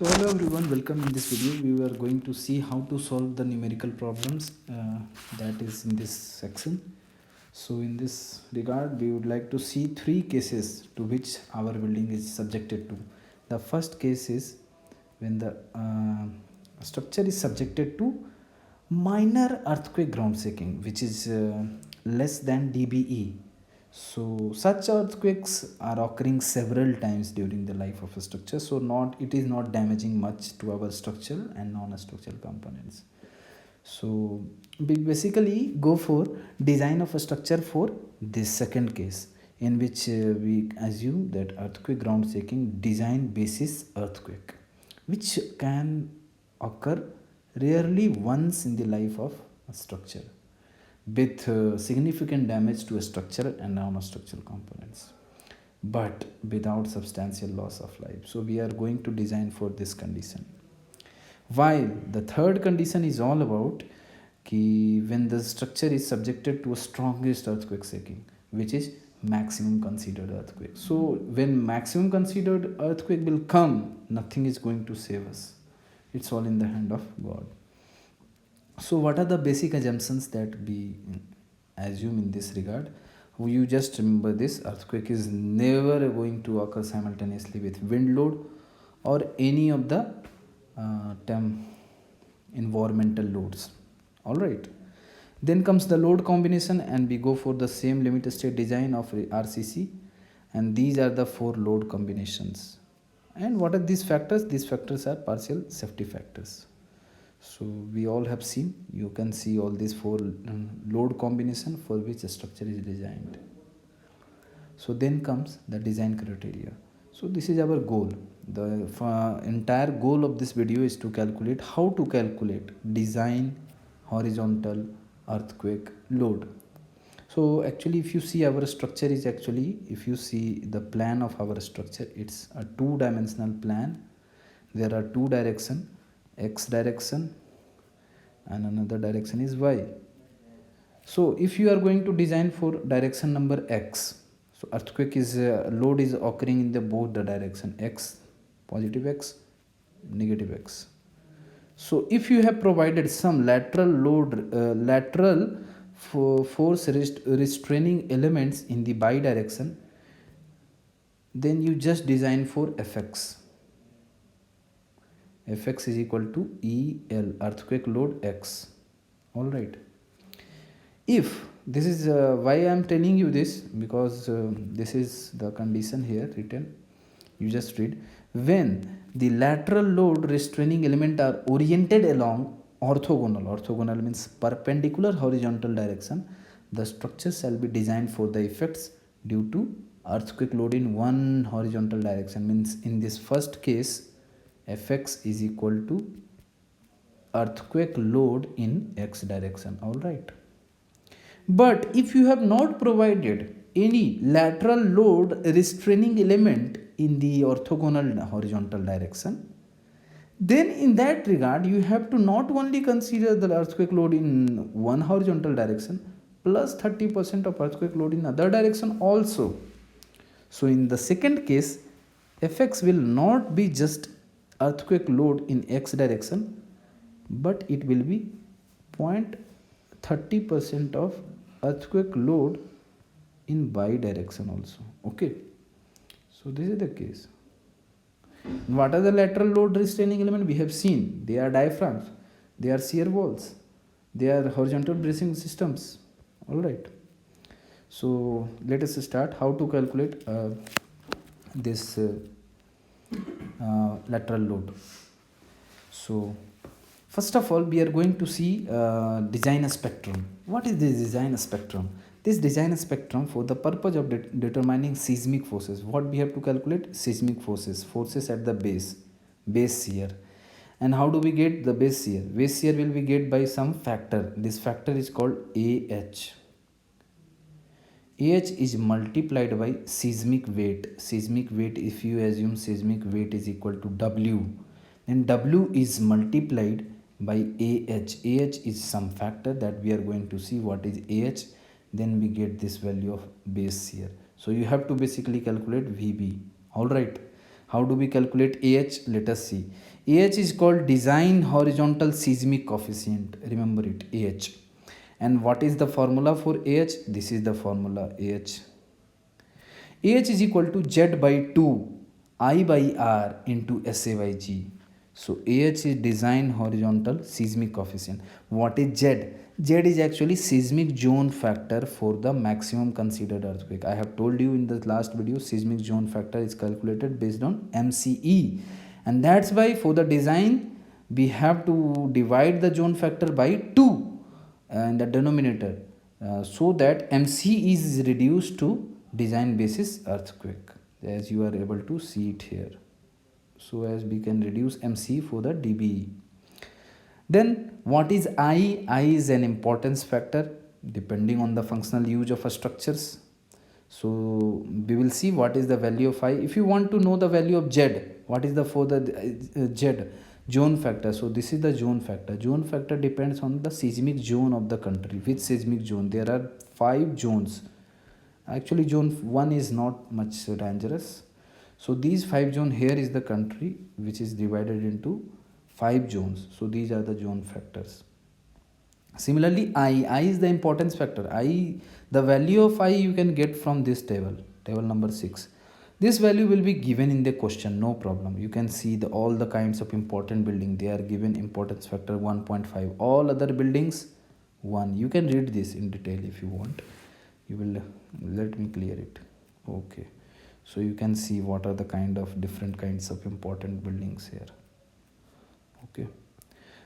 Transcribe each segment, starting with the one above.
So hello everyone, welcome in this video. We are going to see how to solve the numerical problems that is in this section. So in this regard, we would like to see three cases to which our building is subjected to. The first case is when the structure is subjected to minor earthquake ground shaking, which is less than dBE. So such earthquakes are occurring several times during the life of a structure, so not it is not damaging much to our structural and non-structural components. So we basically go for design of a structure for this second case, in which we assume that earthquake ground shaking design basis earthquake, which can occur rarely once in the life of a structure, with significant damage to structural and non-structural components, but without substantial loss of life. So we are going to design for this condition. While the third condition is all about when the structure is subjected to a strongest earthquake shaking, which is maximum considered earthquake. So when maximum considered earthquake will come, nothing is going to save us. It's all in the hand of God. So what are the basic assumptions that we assume in this regard? You just remember this: earthquake is never going to occur simultaneously with wind load or any of the environmental loads. All right. Then comes the load combination, and we go for the same limit state design of RCC, and these are the four load combinations. And what are these factors? These factors are partial safety factors. So we all have seen, you can see all these four load combination for which a structure is designed. So then comes the design criteria. So this is our goal. The entire goal of this video is to calculate how to calculate design horizontal earthquake load. So actually, if you see our structure is actually, if you see the plan of our structure, it's a two-dimensional plan. There are two directions, x direction and another direction is y. So if you are going to design for direction number x, so earthquake is load is occurring in the both the direction, x, positive x, negative x. So if you have provided some lateral load, lateral force restraining elements in the by direction, then you just design for fx. Fx is equal to EL, earthquake load x. All right. If this is why I am telling you this, because this is the condition here written. You just read: when the lateral load restraining element are oriented along orthogonal means perpendicular horizontal direction, the structure shall be designed for the effects due to earthquake load in one horizontal direction. Means in this first case, Fx is equal to earthquake load in x direction. All right. But if you have not provided any lateral load restraining element in the orthogonal horizontal direction, then in that regard you have to not only consider the earthquake load in one horizontal direction plus 30% of earthquake load in other direction also. So in the second case, Fx will not be just earthquake load in x direction, but it will be 0.30% of earthquake load in y direction also. Okay, so this is the case. What are the lateral load restraining element? We have seen they are diaphragms, they are shear walls, they are horizontal bracing systems. All right. So let us start how to calculate this lateral load. So first of all, we are going to see design spectrum. What is this design spectrum? This design spectrum, for the purpose of determining seismic forces, what we have to calculate? Seismic forces at the base shear. And how do we get the base shear? Base shear will be get by some factor. This factor is called AH. AH is multiplied by seismic weight. Seismic weight, if you assume seismic weight is equal to W, then W is multiplied by AH. AH is some factor that we are going to see what is AH. Then we get this value of base shear. So you have to basically calculate VB. All right. How do we calculate AH? Let us see. AH is called design horizontal seismic coefficient. Remember it, AH. And what is the formula for AH? This is the formula AH. AH is equal to Z by 2 I by R into SA by G. So AH is design horizontal seismic coefficient. What is Z? Z is actually seismic zone factor for the maximum considered earthquake. I have told you in the last video, seismic zone factor is calculated based on MCE, and that's why for the design we have to divide the zone factor by 2 in the denominator, so that MCE is reduced to design basis earthquake, as you are able to see it here. So as we can reduce MC for the DBE. Then what is I? I is an importance factor depending on the functional use of structures. So we will see what is the value of I. If you want to know the value of Z, what is the for the Z? Zone factor. So this is the zone factor. Zone factor depends on the seismic zone of the country. Which seismic zone? There are 5 zones. Actually zone 1 is not much dangerous. So these 5 zones, here is the country which is divided into 5 zones. So these are the zone factors. Similarly, I is the importance factor. The value of I you can get from this table number 6. This value will be given in the question, no problem. You can see all the kinds of important building, they are given importance factor 1.5. All other buildings 1. You can read this in detail if you want. You will let me clear it. Okay. So you can see what are the different kinds of important buildings here. Okay.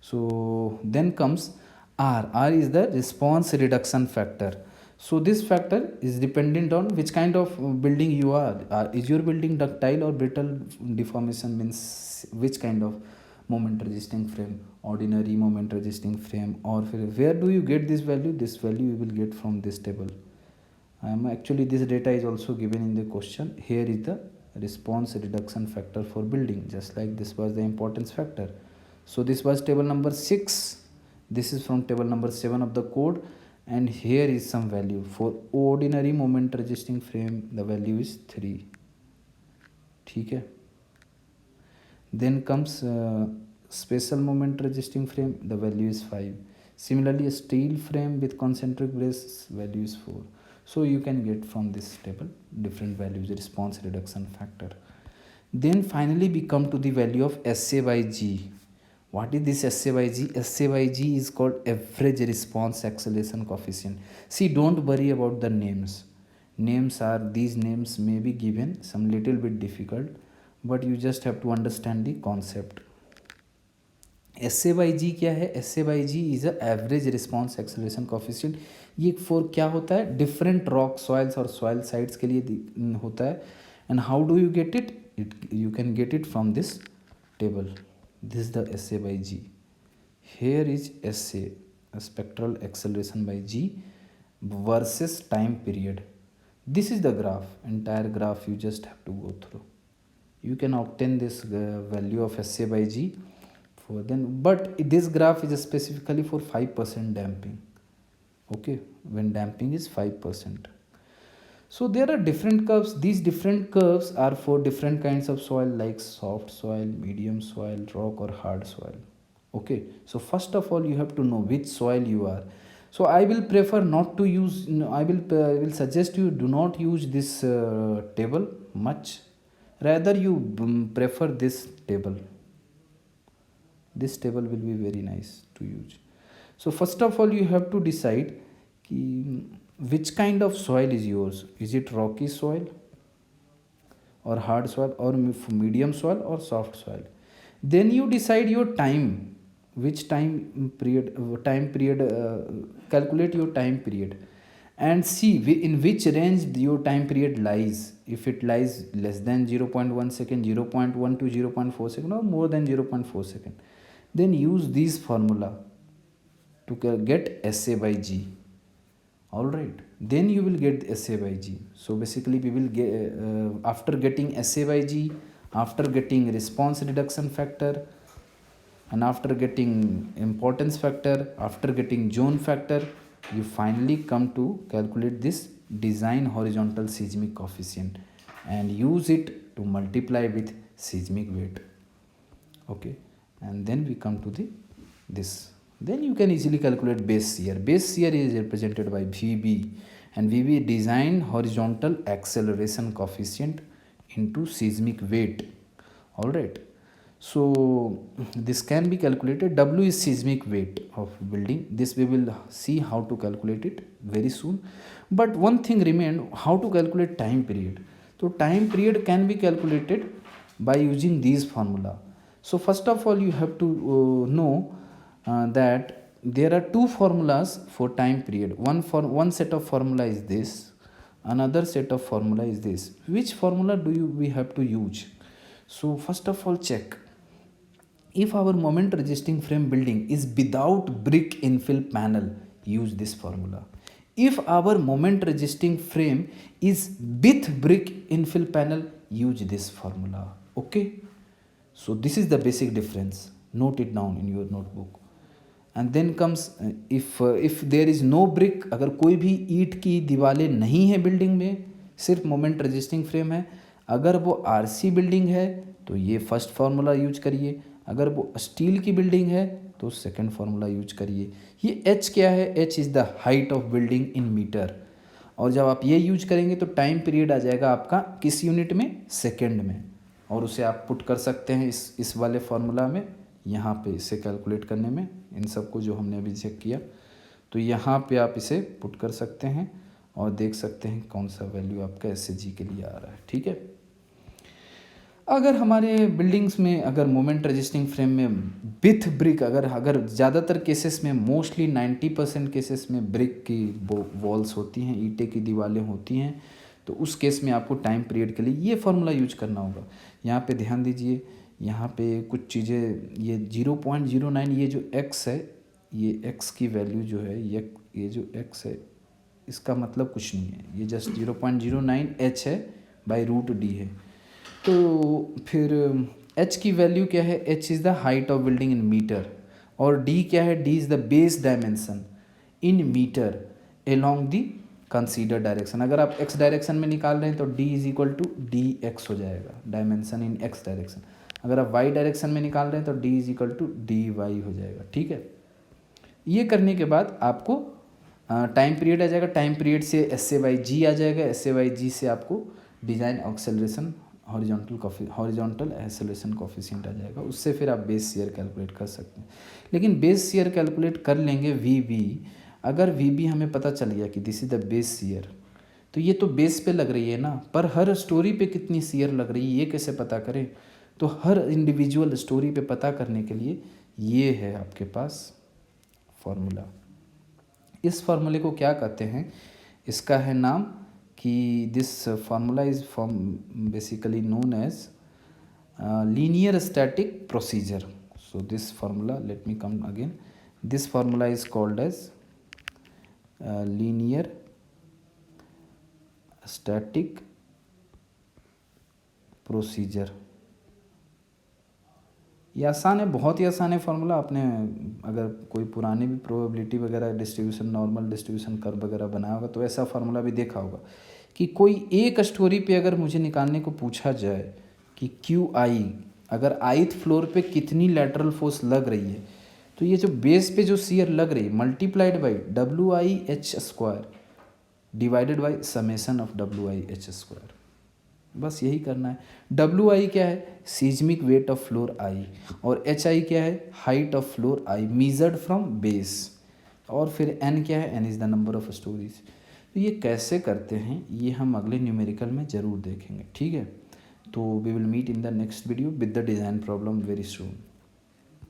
So then comes R. R is the response reduction factor. So this factor is dependent on which kind of building you are. Is your building ductile or brittle deformation, means which kind of moment resisting frame, ordinary moment resisting frame, or where do you get this value? This value you will get from this table. Actually this data is also given in the question. Here is the response reduction factor for building, just like this was the importance factor. So this was table number 6. This is from table number 7 of the code, and here is some value for ordinary moment resisting frame. The value is 3. Okay. Then comes special moment resisting frame. The value is 5. Similarly, a steel frame with concentric brace, value is 4. So you can get from this table different values, response reduction factor. Then finally we come to the value of SA by G. What is this SA by G? SA by G is called average response acceleration coefficient. See, don't worry about the names. These names may be given some little bit difficult, but you just have to understand the concept. SA by G क्या है? SA by G is a average response acceleration coefficient. ये for क्या होता है? Different rock soils और soil sites के लिए होता है. And how do you get it? You can get it from this table. This is the SA by G. Here is SA, a spectral acceleration by G versus time period. This is the graph, entire graph you just have to go through. You can obtain this value of SA by G. But this graph is specifically for 5% damping. Okay, when damping is 5%. So there are different curves. These different curves are for different kinds of soil, like soft soil, medium soil, rock, or hard soil. Okay, so first of all you have to know which soil you are. So I will prefer not to use, I will suggest you do not use this table much. Rather you prefer this table. This table will be very nice to use. So first of all you have to decide which kind of soil is yours. Is it rocky soil or hard soil or medium soil or soft soil? Then you decide your time, which time period, calculate your time period and see in which range your time period lies. If it lies less than 0.1 second, 0.1 to 0.4 second, or more than 0.4 second, then use this formula to get SA by G. Alright, then you will get SA by G. So basically we will get, after getting SA by G, after getting response reduction factor, and after getting importance factor, after getting zone factor, you finally come to calculate this design horizontal seismic coefficient and use it to multiply with seismic weight. Okay, and then we come to this. Then you can easily calculate base shear. Base shear is represented by VB, and VB design horizontal acceleration coefficient into seismic weight. All right, so this can be calculated. W is seismic weight of building. This we will see how to calculate it very soon. But one thing remained, how to calculate time period. So time period can be calculated by using these formula. So first of all, you have to know that there are two formulas for time period. One set of formula is this, another set of formula is this. Which formula we have to use? So first of all, check if our moment resisting frame building is without brick infill panel, use this formula. If our moment resisting frame is with brick infill panel, use this formula. Okay, so this is the basic difference. Note it down in your notebook. And then comes if there is no brick, अगर कोई भी ईंट की दीवारें नहीं है building में, सिर्फ मोमेंट रेजिस्टिंग फ्रेम है, अगर वो आरसी बिल्डिंग है तो ये फर्स्ट फार्मूला यूज करिए, अगर वो स्टील की बिल्डिंग है तो सेकंड फार्मूला यूज करिए. ये एच क्या है? H is the height of building in metre. और जब आप ये यूज करेंगे तो टाइम पीरियड आ जाएगा आपका किस यूनिट में? सेकेंड में. और उसे आप पुट कर सकते हैं इस वाले फार्मूला में, यहाँ पे इसे कैलकुलेट करने में, इन सबको जो हमने अभी चेक किया, तो यहाँ पे आप इसे पुट कर सकते हैं और देख सकते हैं कौन सा वैल्यू आपका एसएजी के लिए आ रहा है. ठीक है. अगर हमारे बिल्डिंग्स में अगर मोमेंट रजिस्टिंग फ्रेम में विथ ब्रिक, अगर ज़्यादातर केसेस में, मोस्टली 90% केसेस में ब्रिक की वॉल्स होती हैं, ईंटे की दीवारें होती हैं, तो उस केस में आपको टाइम पीरियड के लिए ये फार्मूला यूज करना होगा. यहाँ पे ध्यान दीजिए, यहाँ पे कुछ चीज़ें, ये 0.09, ये जो x है, ये x की वैल्यू जो है, ये जो x है, इसका मतलब कुछ नहीं है, ये जस्ट 0.09 h है बाई √d है. तो फिर h की वैल्यू क्या है? h is the height of building in metre, और d क्या है? d is the base dimension in metre along the consider direction. अगर आप x डायरेक्शन में निकाल रहे हैं तो d is equal to D X हो जाएगा, डायमेंशन इन x डायरेक्शन. अगर आप y डायरेक्शन में निकाल रहे हैं तो d is equal to D Y हो जाएगा. ठीक है. ये करने के बाद आपको टाइम पीरियड आ जाएगा. टाइम पीरियड से SA/G आ जाएगा. SA/G से आपको design acceleration horizontal acceleration coefficient आ जाएगा. उससे फिर आप बेस शेयर कैलकुलेट कर सकते हैं. लेकिन बेस शेयर कैलकुलेट कर लेंगे VB. अगर VB हमें पता चल गया कि this is the base share, तो ये तो बेस पे लग रही है ना, पर हर स्टोरी पे कितनी शेयर लग रही है ये कैसे पता करें? तो हर इंडिविजुअल स्टोरी पे पता करने के लिए ये है आपके पास फार्मूला. इस फार्मूले को क्या कहते हैं? इसका है नाम कि this formula is basically known as linear static procedure. So this formula, let me come again, this formula is called as linear static procedure. ये आसान है, बहुत ही आसान है फार्मूला. आपने अगर कोई पुरानी भी प्रोबेबिलिटी वगैरह डिस्ट्रीब्यूशन, नॉर्मल डिस्ट्रीब्यूशन कर्व वगैरह बनाया होगा तो ऐसा फार्मूला भी देखा होगा कि कोई एक स्टोरी पे अगर मुझे निकालने को पूछा जाए कि QI, अगर 8th फ्लोर पे कितनी लैटरल फोर्स लग रही है, तो ये जो बेस पे जो शियर लग रही है multiplied by WIH² divided by summation of WIH². बस यही करना है. WI क्या है? Seismic weight of floor I, और HI क्या है? Height of floor I measured from base. और फिर N क्या है? N is the number of stories. तो ये कैसे करते हैं ये हम अगले न्यूमेरिकल में ज़रूर देखेंगे. ठीक है. तो we will meet in the next video with the design problem very soon.